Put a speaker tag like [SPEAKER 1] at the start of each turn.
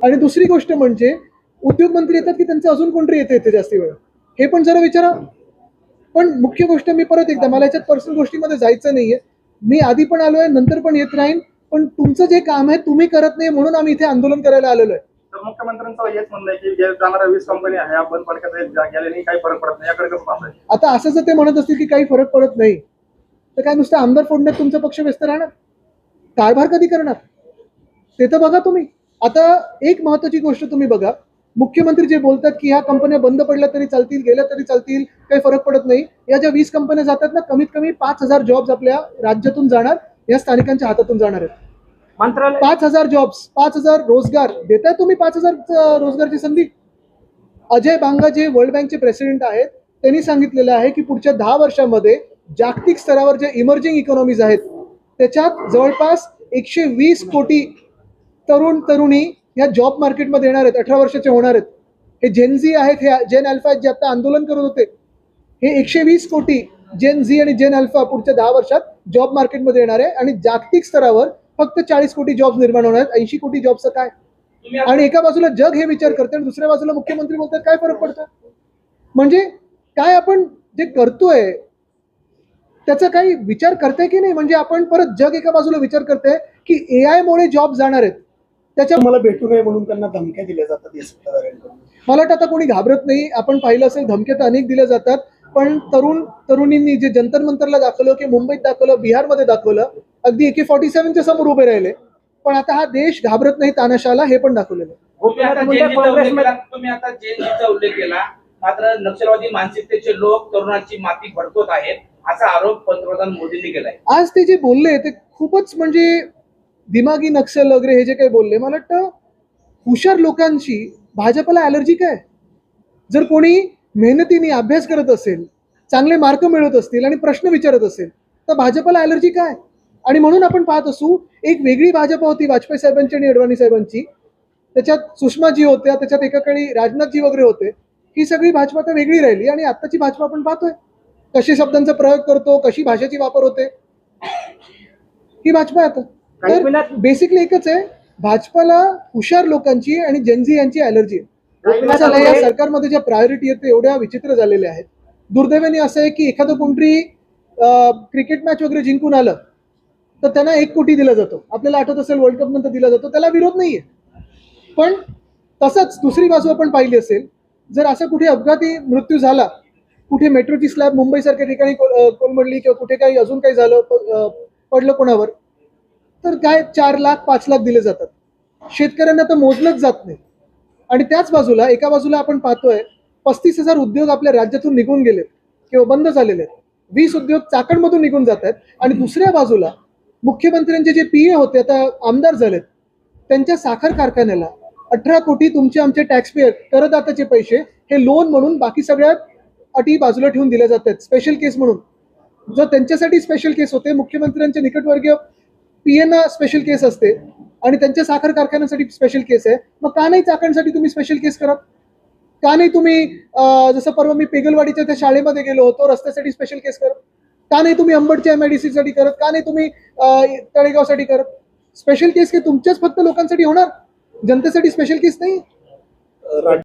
[SPEAKER 1] आणि दुसरी गोष्ट म्हणजे उद्योग मंत्री येतात की त्यांचं अजून कोणतरी येते इथे जास्ती वेळ, हे पण जरा विचारा. पण मुख्य गोष्ट मी परत एकदा, मला याच्यात पर्सनल गोष्टीमध्ये जायचं नाहीये. मी आधी पण आलोय, नंतर पण येत राहीन. पण तुमचं जे काम आहे तुम्ही करत नाही म्हणून आम्ही इथे आंदोलन करायला आलेलो आहे.
[SPEAKER 2] तर मुख्यमंत्र्यांचं हेच म्हणणं आहे की जे जाणाऱ्या 20 कंपनी आहे आपण पडक्यात गेल्याने काही फरक पडत नाही, याकडे कसं पाहताय?
[SPEAKER 1] आता असं जर ते म्हणत असतील की काही फरक पडत नाही, तर काय नुसतं आमदार फोडण्यात तुमचा पक्ष व्यस्त राहणार? कारभार कधी करणार ते तर बघा तुम्ही. आता एक महत्वाची गोष्ट तुम्ही बघा, मुख्यमंत्री जे बोलतात की ह्या कंपन्या बंद पडल्या तरी चालतील, गेल्या तरी चालतील, काही फरक पडत नाही. या ज्या 20 कंपन्या जातात ना, कमीत कमी 5,000 जॉब्स आपल्या राज्यातून जाणार, या स्थानिकांच्या हातातून जाणार आहेत.
[SPEAKER 3] मंत्रालय
[SPEAKER 1] 5,000 जॉब्स, 5,000 रोजगार देताय तुम्ही. 5,000 रोजगारची संधी. अजय बांगा जे वर्ल्ड बँकचे प्रेसिडेंट आहेत, त्यांनी सांगितलेलं आहे की पुढच्या 10 वर्षांमध्ये जागतिक स्तरावर जे इमर्जिंग इकॉनॉमीज आहेत त्याच्यात जवळपास 120 कोटी तरुण तरुणी या जॉब मार्केटमध्ये येणार आहेत, 18 वर्षाचे होणार आहेत. हे जेनझी आहेत, हे जेन अल्फा आहेत जे आता आंदोलन करत होते. हे 120 कोटी जेन झी आणि जेन अल्फा पुढच्या 10 वर्षात जॉब मार्केटमध्ये येणार आहे. आणि जागतिक स्तरावर फक्त 40 कोटी जॉब्स निर्माण होणार आहेत. 80 कोटी जॉबचं काय? आणि एका बाजूला जग हे विचार करते आणि दुसऱ्या बाजूला मुख्यमंत्री बोलतात काय फरक पडतो. म्हणजे काय आपण जे करतोय त्याचा काही विचार करते की नाही? म्हणजे आपण परत जग एका बाजूला विचार करते की एआय मुळे जॉब जाणार आहेत, त्याच्या
[SPEAKER 4] मला भेटू नये म्हणून त्यांना धमक्या दिल्या जातात या सत्ताधाऱ्यांकडून.
[SPEAKER 1] मला वाटतं आता कोणी घाबरत नाही. आपण पाहिलं असेल धमक्या तर अनेक दिल्या जातात, पण तरुणींनी जे जंतर मंतरला दाखवलं, की मुंबईत दाखवलं, बिहारमध्ये दाखवलं, अगदी AK-47च्या समोर उभे राहिले. पण आता हा देश घाबरत नाही तानाशाला, हे पण दाखवलेलं आहे.
[SPEAKER 3] तुम्ही आता जेनजीचा उल्लेख केला, मात्र नक्षलवादी मानसिकतेचे लोक तरुणांची माती भडकवत आहेत असा आरोप पंतप्रधान मोदींनी केलाय.
[SPEAKER 1] आज ते जे बोलले ते खूपच म्हणजे दिमागी नक्षल वगैरे हे जे काही बोलले, मला वाटतं हुशार लोकांची भाजपला ॲलर्जी काय? जर कोणी मेहनतीने अभ्यास करत असेल, चांगले मार्क मिळवत असतील आणि प्रश्न विचारत असेल, तर भाजपला ॲलर्जी काय? आणि म्हणून आपण पाहत असू, एक वेगळी भाजपा होती वाजपेयी साहेबांची आणि अडवाणी साहेबांची, त्याच्यात सुषमाजी होत्या, त्याच्यात एका काळी राजनाथजी वगैरे होते. ही सगळी भाजपा आता वेगळी राहिली. आणि आत्ताची भाजपा आपण पाहतोय कशी शब्दांचा प्रयोग करतो, कशी भाषेची वापर होते, ही भाजपा आता. तर बेसिकली एकच आहे, भाजपाला हुशार लोकांची आणि जेनझी यांची ॲलर्जी आहे. या सरकारमध्ये ज्या प्रायोरिटी आहेत ते एवढ्या विचित्र झालेल्या आहेत. दुर्दैवाने असं आहे की एखादं कोणतरी क्रिकेट मॅच वगैरे जिंकून आलं तर त्यांना 1 कोटी दिला जातो. आपल्याला आठवत असेल वर्ल्ड कप नंतर दिला जातो, त्याला विरोध नाहीये. पण तसंच दुसरी बाजू आपण पाहिली असेल, जर असा कुठे अपघाती मृत्यू झाला, कुठे मेट्रोची स्लॅब मुंबईसारख्या ठिकाणी कोलमडली किंवा कुठे काही अजून काही झालं, पडलं कोणावर, तर काय 4 लाख 5 लाख दिले जातात. शेतकऱ्यांना तर मोजलंच जात नाही. आणि त्याच बाजूला एका बाजूला आपण पाहतोय 35,000 उद्योग आपल्या राज्यातून निघून गेलेत किंवा बंद झालेले आहेत. 20 उद्योग चाकणमधून निघून जात आहेत. आणि दुसऱ्या बाजूला मुख्यमंत्र्यांचे जे PA होते आता आमदार झालेत, त्यांच्या साखर कारखान्याला 18 कोटी तुमचे आमचे टॅक्सपेयर करदात्याचे पैसे हे लोन म्हणून बाकी सगळ्यात अटी बाजूला ठेवून दिल्या जात आहेत स्पेशल केस म्हणून. जर त्यांच्यासाठी स्पेशल केस होते, मुख्यमंत्र्यांच्या निकटवर्गीय PA ना स्पेशल केस असते आणि त्यांच्या साखर कारखान्यासाठी स्पेशल केस आहे, मग का नाही चाकणसाठी तुम्ही स्पेशल केस करत? का नाही तुम्ही जसं परवा मी पेगलवाडीच्या त्या शाळेमध्ये गेलो होतो, रस्त्यासाठी स्पेशल केस करत? का नाही तुम्ही अंबडच्या MIDC साठी करत? का नाही तुम्ही तळेगावसाठी करत? स्पेशल केस की तुमच्याच फक्त लोकांसाठी होणार, जनतेसाठी स्पेशल केस नाही.